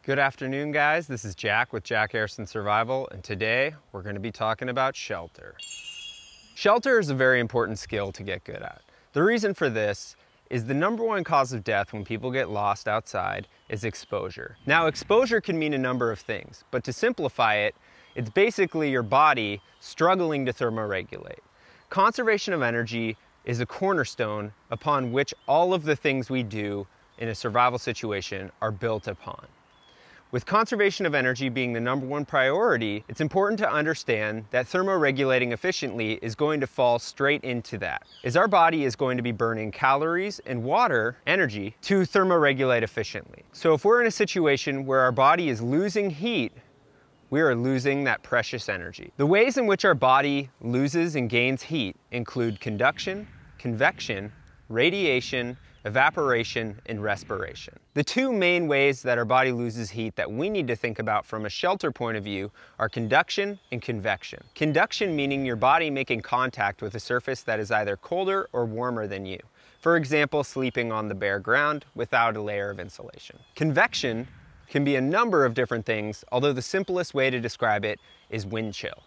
Good afternoon, guys. This is Jack with Jack Harrison Survival, and today we're going to be talking about shelter. Shelter is a very important skill to get good at. The reason for this is the number one cause of death when people get lost outside is exposure. Now, exposure can mean a number of things, but to simplify it, it's basically your body struggling to thermoregulate. Conservation of energy is a cornerstone upon which all of the things we do in a survival situation are built upon. With conservation of energy being the number one priority, it's important to understand that thermoregulating efficiently is going to fall straight into that, as our body is going to be burning calories and water, energy, to thermoregulate efficiently. So if we're in a situation where our body is losing heat, we are losing that precious energy. The ways in which our body loses and gains heat include conduction, convection, radiation, evaporation, and respiration. The two main ways that our body loses heat that we need to think about from a shelter point of view are conduction and convection. Conduction meaning your body making contact with a surface that is either colder or warmer than you. For example, sleeping on the bare ground without a layer of insulation. Convection can be a number of different things, although the simplest way to describe it is wind chill.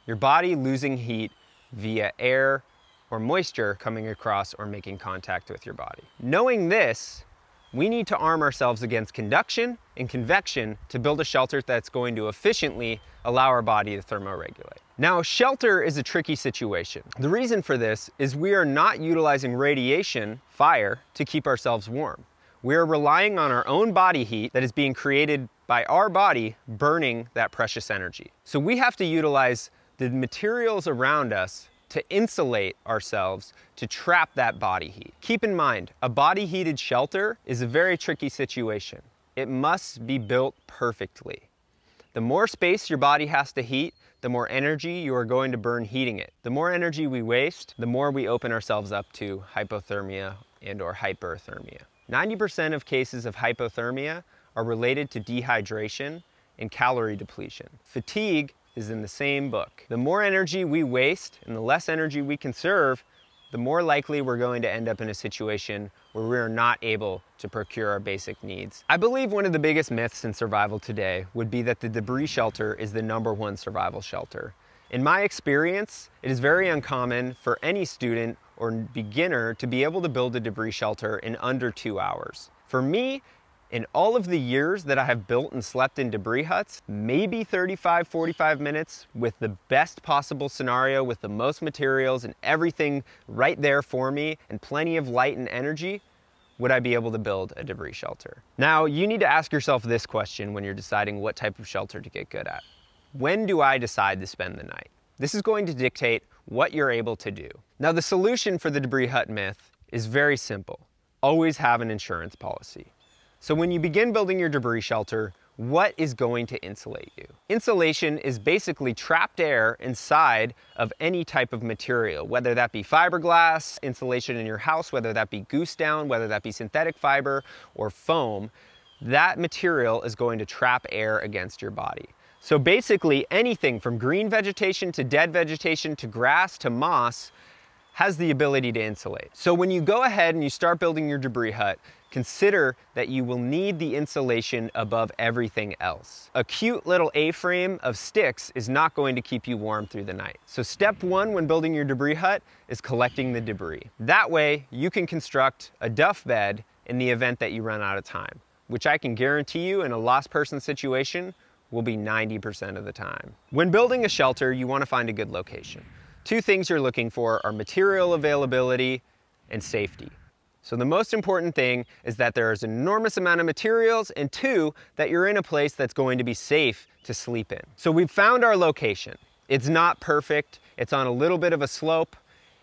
Your body losing heat via air or moisture coming across or making contact with your body. Knowing this, we need to arm ourselves against conduction and convection to build a shelter that's going to efficiently allow our body to thermoregulate. Now, shelter is a tricky situation. The reason for this is we are not utilizing radiation, fire, to keep ourselves warm. We are relying on our own body heat that is being created by our body burning that precious energy. So we have to utilize the materials around us to insulate ourselves to trap that body heat. Keep in mind, a body heated shelter is a very tricky situation. It must be built perfectly. The more space your body has to heat, the more energy you are going to burn heating it. The more energy we waste, the more we open ourselves up to hypothermia and/or hyperthermia. 90% of cases of hypothermia are related to dehydration and calorie depletion. Fatigue is in the same book. The more energy we waste and the less energy we conserve, the more likely we're going to end up in a situation where we're not able to procure our basic needs. I believe one of the biggest myths in survival today would be that the debris shelter is the number one survival shelter. In my experience, it is very uncommon for any student or beginner to be able to build a debris shelter in under 2 hours. For me, in all of the years that I have built and slept in debris huts, maybe 35, 45 minutes with the best possible scenario, with the most materials and everything right there for me and plenty of light and energy, would I be able to build a debris shelter. Now, you need to ask yourself this question when you're deciding what type of shelter to get good at. When do I decide to spend the night? This is going to dictate what you're able to do. Now, the solution for the debris hut myth is very simple. Always have an insurance policy. So when you begin building your debris shelter, what is going to insulate you? Insulation is basically trapped air inside of any type of material, whether that be fiberglass, insulation in your house, whether that be goose down, whether that be synthetic fiber or foam. That material is going to trap air against your body. So basically anything from green vegetation to dead vegetation to grass to moss has the ability to insulate. So when you go ahead and you start building your debris hut, consider that you will need the insulation above everything else. A cute little A-frame of sticks is not going to keep you warm through the night. So step one when building your debris hut is collecting the debris. That way you can construct a duff bed in the event that you run out of time, which I can guarantee you in a lost person situation will be 90% of the time. When building a shelter, you want to find a good location. Two things you're looking for are material availability and safety. So the most important thing is that there is an enormous amount of materials, and two, that you're in a place that's going to be safe to sleep in. So we've found our location. It's not perfect. It's on a little bit of a slope.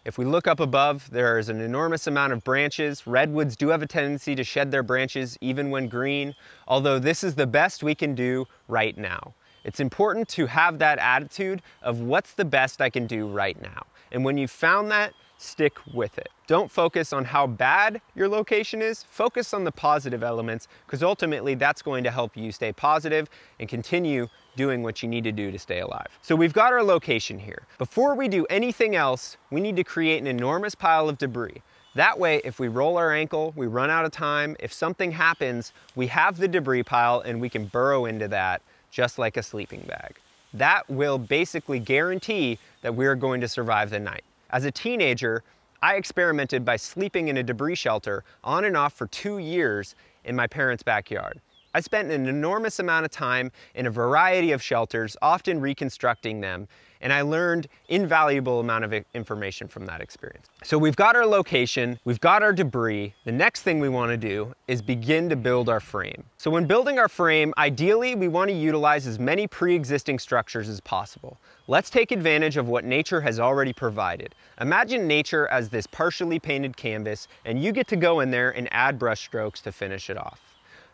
If we look up above, there is an enormous amount of branches. Redwoods do have a tendency to shed their branches even when green, although this is the best we can do right now. It's important to have that attitude of what's the best I can do right now. And when you've found that, stick with it. Don't focus on how bad your location is, focus on the positive elements, because ultimately that's going to help you stay positive and continue doing what you need to do to stay alive. So we've got our location here. Before we do anything else, we need to create an enormous pile of debris. That way, if we roll our ankle, we run out of time, if something happens, we have the debris pile and we can burrow into that just like a sleeping bag. That will basically guarantee that we're going to survive the night. As a teenager, I experimented by sleeping in a debris shelter on and off for 2 years in my parents' backyard. I spent an enormous amount of time in a variety of shelters, often reconstructing them, and I learned invaluable amount of information from that experience. So we've got our location, we've got our debris. The next thing we want to do is begin to build our frame. So when building our frame, ideally we want to utilize as many pre-existing structures as possible. Let's take advantage of what nature has already provided. Imagine nature as this partially painted canvas, and you get to go in there and add brush strokes to finish it off.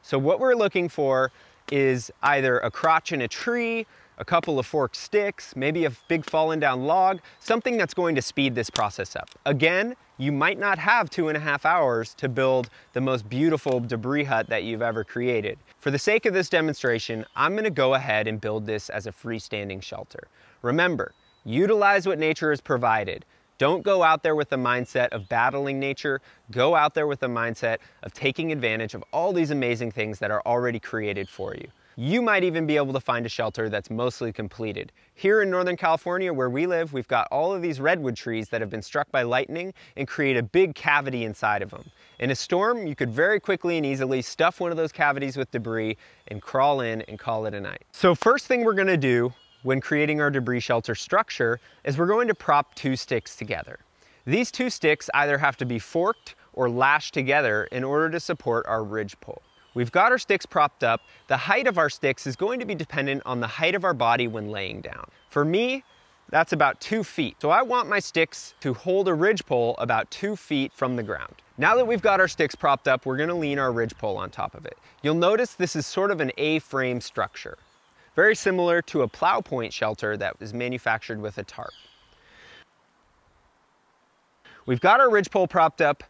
So what we're looking for is either a crotch in a tree, a couple of forked sticks, maybe a big fallen down log, something that's going to speed this process up. Again, you might not have 2.5 hours to build the most beautiful debris hut that you've ever created. For the sake of this demonstration, I'm gonna go ahead and build this as a freestanding shelter. Remember, utilize what nature has provided. Don't go out there with the mindset of battling nature. Go out there with the mindset of taking advantage of all these amazing things that are already created for you. You might even be able to find a shelter that's mostly completed. Here in Northern California, where we live, we've got all of these redwood trees that have been struck by lightning and create a big cavity inside of them. In a storm, you could very quickly and easily stuff one of those cavities with debris and crawl in and call it a night. So first thing we're gonna do when creating our debris shelter structure is we're going to prop 2 sticks together. These 2 sticks either have to be forked or lashed together in order to support our ridge pole. We've got our sticks propped up. The height of our sticks is going to be dependent on the height of our body when laying down. For me, that's about 2 feet. So I want my sticks to hold a ridge pole about 2 feet from the ground. Now that we've got our sticks propped up, we're gonna lean our ridge pole on top of it. You'll notice this is sort of an A-frame structure, very similar to a plow point shelter that was manufactured with a tarp. We've got our ridge pole propped up.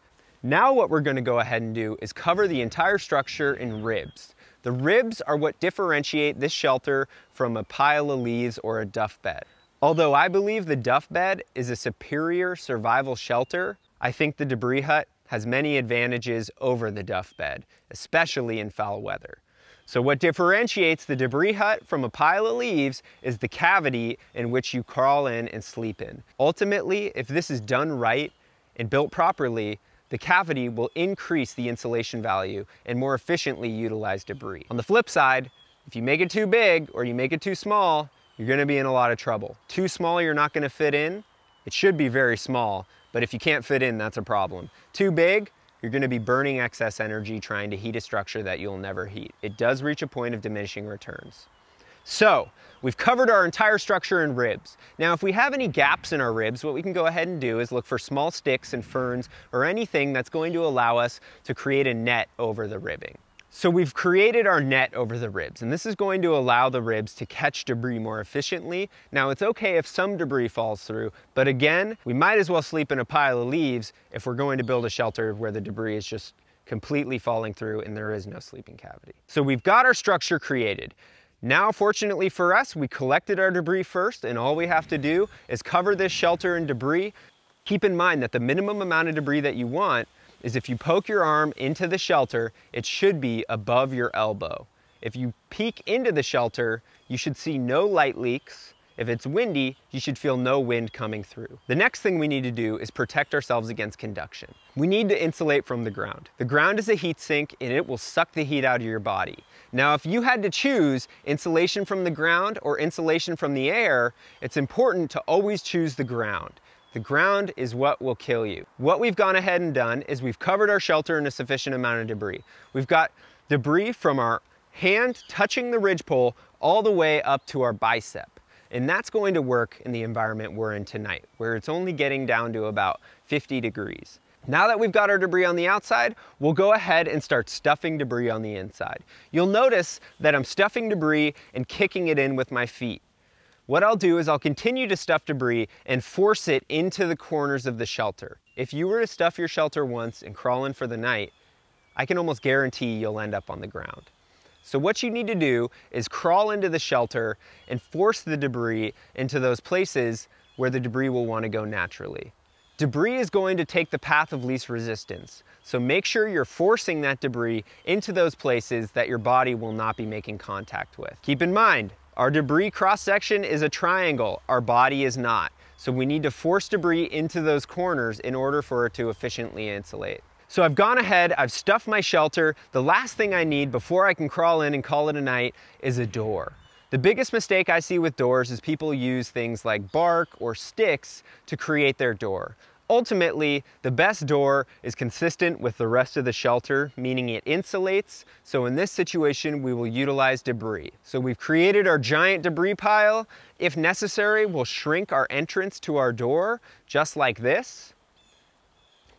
Now what we're going to go ahead and do is cover the entire structure in ribs. The ribs are what differentiate this shelter from a pile of leaves or a duff bed. Although I believe the duff bed is a superior survival shelter, I think the debris hut has many advantages over the duff bed, especially in foul weather. So what differentiates the debris hut from a pile of leaves is the cavity in which you crawl in and sleep in. Ultimately, if this is done right and built properly, the cavity will increase the insulation value and more efficiently utilize debris. On the flip side, if you make it too big or you make it too small, you're gonna be in a lot of trouble. Too small, you're not gonna fit in. It should be very small, but if you can't fit in, that's a problem. Too big, you're gonna be burning excess energy trying to heat a structure that you'll never heat. It does reach a point of diminishing returns. So, we've covered our entire structure in ribs. Now, if we have any gaps in our ribs, what we can go ahead and do is look for small sticks and ferns or anything that's going to allow us to create a net over the ribbing. So we've created our net over the ribs, and this is going to allow the ribs to catch debris more efficiently. Now, it's okay if some debris falls through, but again, we might as well sleep in a pile of leaves if we're going to build a shelter where the debris is just completely falling through and there is no sleeping cavity. So we've got our structure created. Now, fortunately for us, we collected our debris first, and all we have to do is cover this shelter in debris. Keep in mind that the minimum amount of debris that you want is if you poke your arm into the shelter, it should be above your elbow. If you peek into the shelter, you should see no light leaks. If it's windy, you should feel no wind coming through. The next thing we need to do is protect ourselves against conduction. We need to insulate from the ground. The ground is a heat sink and it will suck the heat out of your body. Now, if you had to choose insulation from the ground or insulation from the air, it's important to always choose the ground. The ground is what will kill you. What we've gone ahead and done is we've covered our shelter in a sufficient amount of debris. We've got debris from our hand touching the ridgepole all the way up to our bicep. And that's going to work in the environment we're in tonight, where it's only getting down to about 50 degrees. Now that we've got our debris on the outside, we'll go ahead and start stuffing debris on the inside. You'll notice that I'm stuffing debris and kicking it in with my feet. What I'll do is I'll continue to stuff debris and force it into the corners of the shelter. If you were to stuff your shelter once and crawl in for the night, I can almost guarantee you'll end up on the ground. So what you need to do is crawl into the shelter and force the debris into those places where the debris will want to go naturally. Debris is going to take the path of least resistance, so make sure you're forcing that debris into those places that your body will not be making contact with. Keep in mind, our debris cross-section is a triangle, our body is not. So we need to force debris into those corners in order for it to efficiently insulate. So I've gone ahead, I've stuffed my shelter. The last thing I need before I can crawl in and call it a night is a door. The biggest mistake I see with doors is people use things like bark or sticks to create their door. Ultimately, the best door is consistent with the rest of the shelter, meaning it insulates. So in this situation, we will utilize debris. So we've created our giant debris pile. If necessary, we'll shrink our entrance to our door, just like this.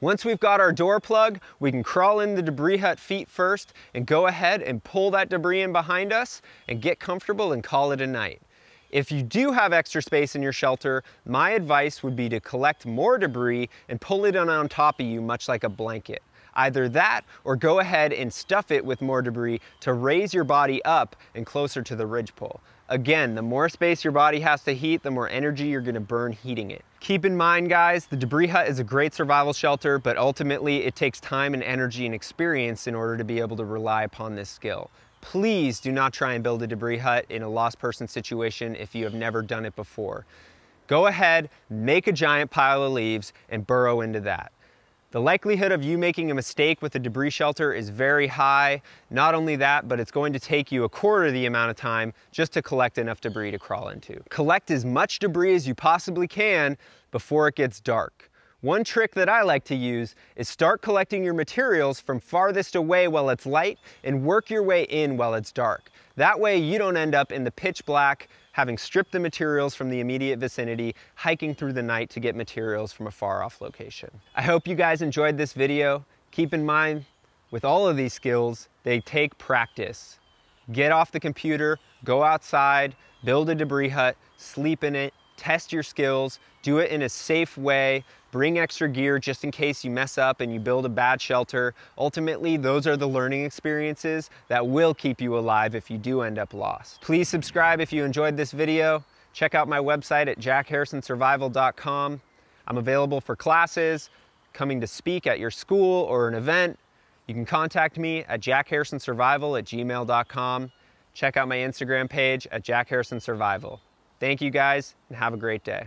Once we've got our door plug, we can crawl in the debris hut feet first and go ahead and pull that debris in behind us and get comfortable and call it a night. If you do have extra space in your shelter, my advice would be to collect more debris and pull it on top of you, much like a blanket. Either that or go ahead and stuff it with more debris to raise your body up and closer to the ridgepole. Again, the more space your body has to heat, the more energy you're gonna burn heating it. Keep in mind, guys, the debris hut is a great survival shelter, but ultimately it takes time and energy and experience in order to be able to rely upon this skill. Please do not try and build a debris hut in a lost person situation if you have never done it before. Go ahead, make a giant pile of leaves and burrow into that. The likelihood of you making a mistake with a debris shelter is very high. Not only that, but it's going to take you a quarter of the amount of time just to collect enough debris to crawl into. Collect as much debris as you possibly can before it gets dark. One trick that I like to use is start collecting your materials from farthest away while it's light and work your way in while it's dark. That way you don't end up in the pitch black, having stripped the materials from the immediate vicinity, hiking through the night to get materials from a far off location. I hope you guys enjoyed this video. Keep in mind, with all of these skills, they take practice. Get off the computer, go outside, build a debris hut, sleep in it, test your skills, do it in a safe way, bring extra gear just in case you mess up and you build a bad shelter. Ultimately, those are the learning experiences that will keep you alive if you do end up lost. Please subscribe if you enjoyed this video. Check out my website at jackharrisonsurvival.com. I'm available for classes, coming to speak at your school or an event. You can contact me at jackharrisonsurvival@gmail.com. Check out my Instagram page at jackharrisonsurvival. Thank you guys and have a great day.